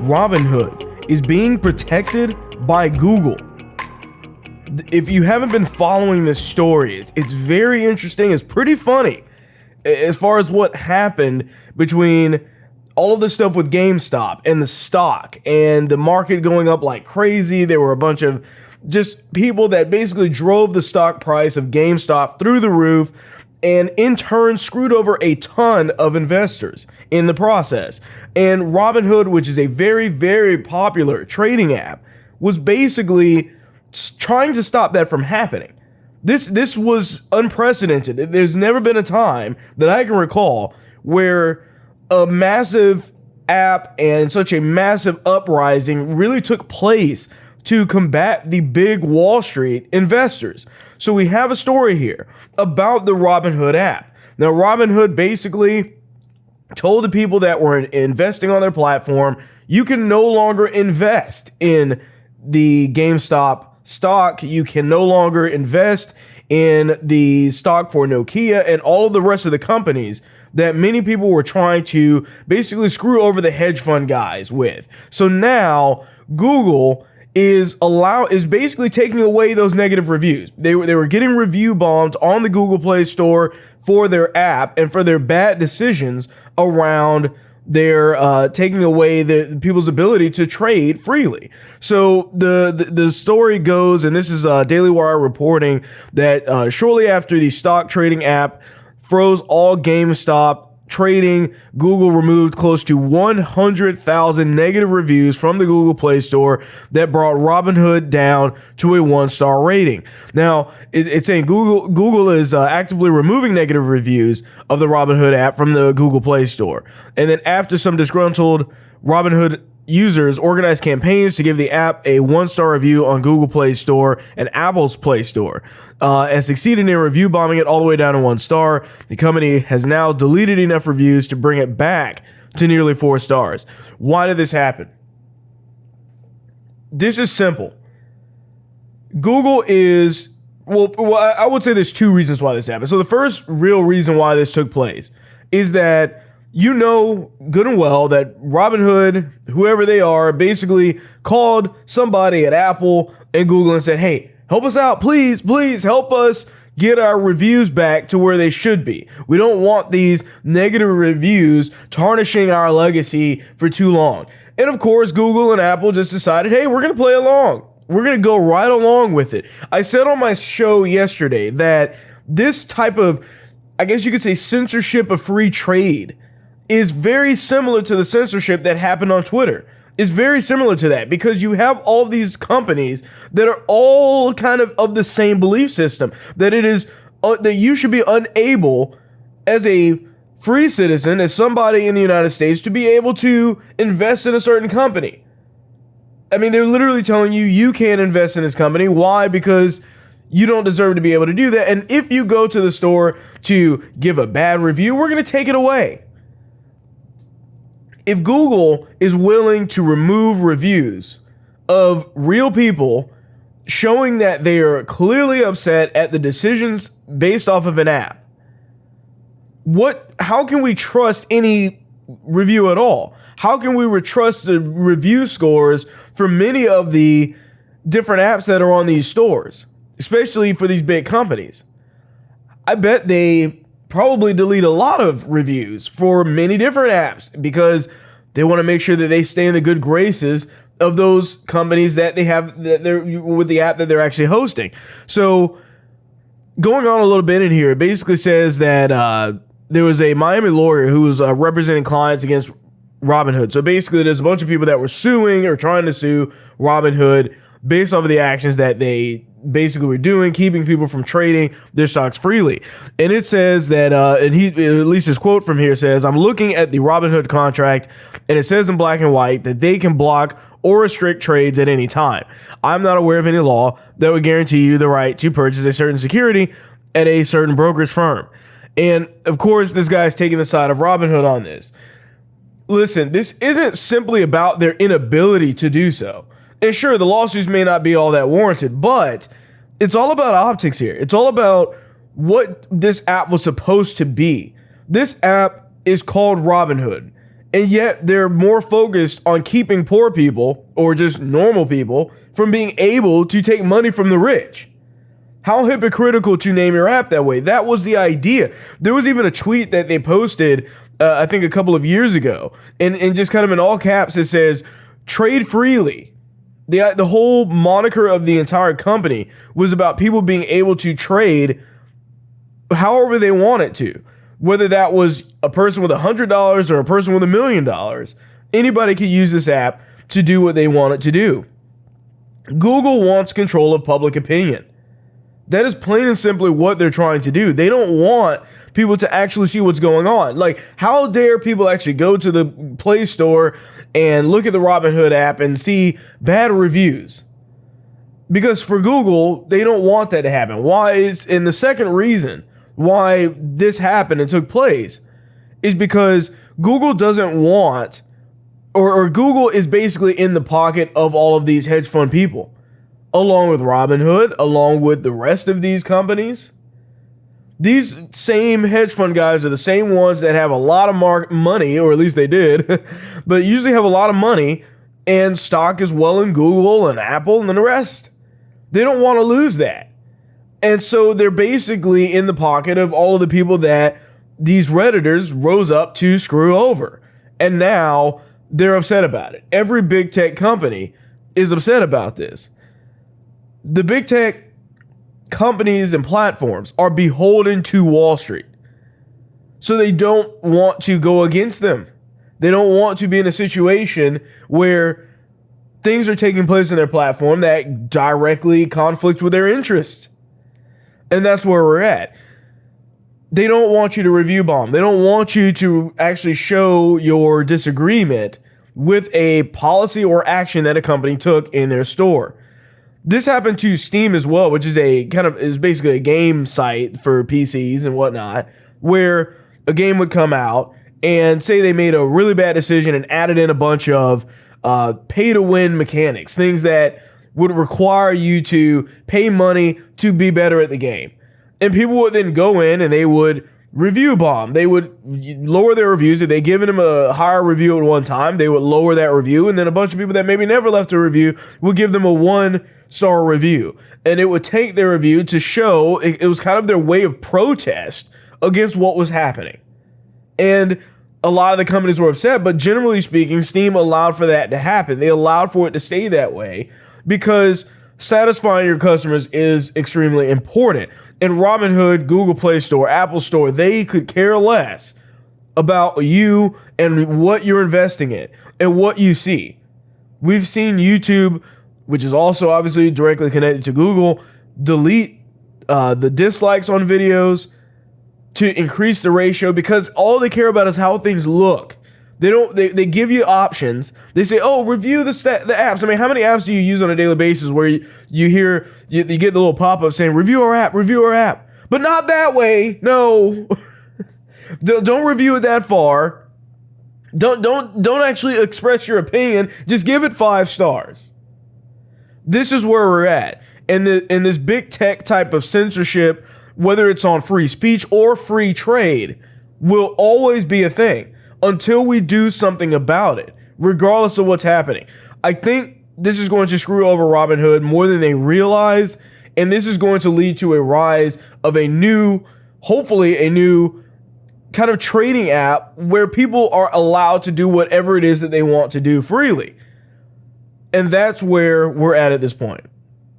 Robinhood is being protected by Google. If you haven't been following this story, it's very interesting. It's pretty funny as far as what happened between all of this stuff with GameStop and the stock and the market going up like crazy. There were a bunch of just people that basically drove the stock price of GameStop through the roof and in turn screwed over a ton of investors in the process. And Robinhood, which is a very, very popular trading app, was basically trying to stop that from happening. This was unprecedented. There's never been a time that I can recall where a massive app and such a massive uprising really took place to combat the big Wall Street investors. So we have a story here about the Robinhood app. Now, Robinhood basically told the people that were investing on their platform, you can no longer invest in the GameStop stock. You can no longer invest in the stock for Nokia and all of the rest of the companies that many people were trying to basically screw over the hedge fund guys with. So now Google is basically taking away those negative reviews. They were getting review bombed on the Google Play Store for their app and for their bad decisions around their taking away the people's ability to trade freely. So the story goes, and this is Daily Wire reporting that shortly after the stock trading app froze all GameStop trading, Google removed close to 100,000 negative reviews from the Google Play Store that brought Robinhood down to a 1-star rating. Now, it's saying Google is actively removing negative reviews of the Robinhood app from the Google Play Store. And then after some disgruntled Robinhood users organized campaigns to give the app a 1-star review on Google Play Store and Apple's Play Store, and succeeded in review bombing it all the way down to 1 star. The company has now deleted enough reviews to bring it back to nearly 4 stars. Why did this happen? This is simple. Google is, I would say there's 2 reasons why this happened. So the first real reason why this took place is that you know good and well that Robinhood, whoever they are, basically called somebody at Apple and Google and said, hey, help us out, please help us get our reviews back to where they should be. We don't want these negative reviews tarnishing our legacy for too long. And of course, Google and Apple just decided, hey, we're going to play along. We're going to go right along with it. I said on my show yesterday that this type of, I guess you could say, censorship of free trade is very similar to the censorship that happened on Twitter. It's very similar to that because you have all of these companies that are all kind of the same belief system, that it is that you should be unable as a free citizen, as somebody in the United States, to be able to invest in a certain company. I mean, they're literally telling you you can't invest in this company. Why? Because you don't deserve to be able to do that. And if you go to the store to give a bad review, we're going to take it away. If Google is willing to remove reviews of real people showing that they are clearly upset at the decisions based off of an app, how can we trust any review at all? How can we trust the review scores for many of the different apps that are on these stores, especially for these big companies? I bet they probably delete a lot of reviews for many different apps because they want to make sure that they stay in the good graces of those companies that they have, that they're with the app that they're actually hosting. So going on a little bit in here, it basically says that there was a Miami lawyer who was representing clients against Robinhood. So basically there's a bunch of people that were suing or trying to sue Robinhood based off of the actions that they basically were doing, keeping people from trading their stocks freely. And it says that, and at least his quote from here says, I'm looking at the Robinhood contract and it says in black and white that they can block or restrict trades at any time. I'm not aware of any law that would guarantee you the right to purchase a certain security at a certain brokerage firm. And of course, this guy's taking the side of Robinhood on this. Listen, this isn't simply about their inability to do so. And sure, the lawsuits may not be all that warranted, but it's all about optics here. It's all about what this app was supposed to be. This app is called Robinhood. And yet they're more focused on keeping poor people or just normal people from being able to take money from the rich. How hypocritical to name your app that way. That was the idea. There was even a tweet that they posted, I think a couple of years ago, and just kind of in all caps, it says, trade freely. The whole moniker of the entire company was about people being able to trade however they wanted to. Whether that was a person with $100 or a person with $1 million, anybody could use this app to do what they want it to do. Google wants control of public opinion. That is plain and simply what they're trying to do. They don't want people to actually see what's going on. Like, how dare people actually go to the Play Store and look at the Robinhood app and see bad reviews? Because for Google, they don't want that to happen. And the second reason why this happened and took place is because Google doesn't want, or Google is basically in the pocket of all of these hedge fund people, along with Robinhood, along with the rest of these companies. These same hedge fund guys are the same ones that have a lot of money, or at least they did, but usually have a lot of money and stock as well in Google and Apple and the rest. They don't want to lose that. And so they're basically in the pocket of all of the people that these Redditors rose up to screw over. And now they're upset about it. Every big tech company is upset about this. The big tech companies and platforms are beholden to Wall Street. So they don't want to go against them. They don't want to be in a situation where things are taking place in their platform that directly conflict with their interests. And that's where we're at. They don't want you to review bomb. They don't want you to actually show your disagreement with a policy or action that a company took in their store. This happened to Steam as well, which is basically a game site for PCs and whatnot, where a game would come out and say they made a really bad decision and added in a bunch of pay to win mechanics, things that would require you to pay money to be better at the game. And people would then go in and they would review bomb. They would lower their reviews. If they given them a higher review at one time, they would lower that review. And then a bunch of people that maybe never left a review would give them a 1-star review. And it would take their review to show it was kind of their way of protest against what was happening. And a lot of the companies were upset, but generally speaking, Steam allowed for that to happen. They allowed for it to stay that way because satisfying your customers is extremely important. And Robinhood, Google Play Store, Apple Store, they could care less about you and what you're investing in and what you see. We've seen YouTube, which is also obviously directly connected to Google, delete the dislikes on videos to increase the ratio because all they care about is how things look. They give you options. They say, oh, review the apps. I mean, how many apps do you use on a daily basis where you get the little pop-up saying, review our app. But not that way. No. Don't review it that far. Don't actually express your opinion. Just give it 5 stars. This is where we're at. And this big tech type of censorship, whether it's on free speech or free trade, will always be a thing until we do something about it, regardless of what's happening. I think this is going to screw over Robinhood more than they realize, and this is going to lead to a rise of hopefully a new kind of trading app where people are allowed to do whatever it is that they want to do freely. And that's where we're at this point.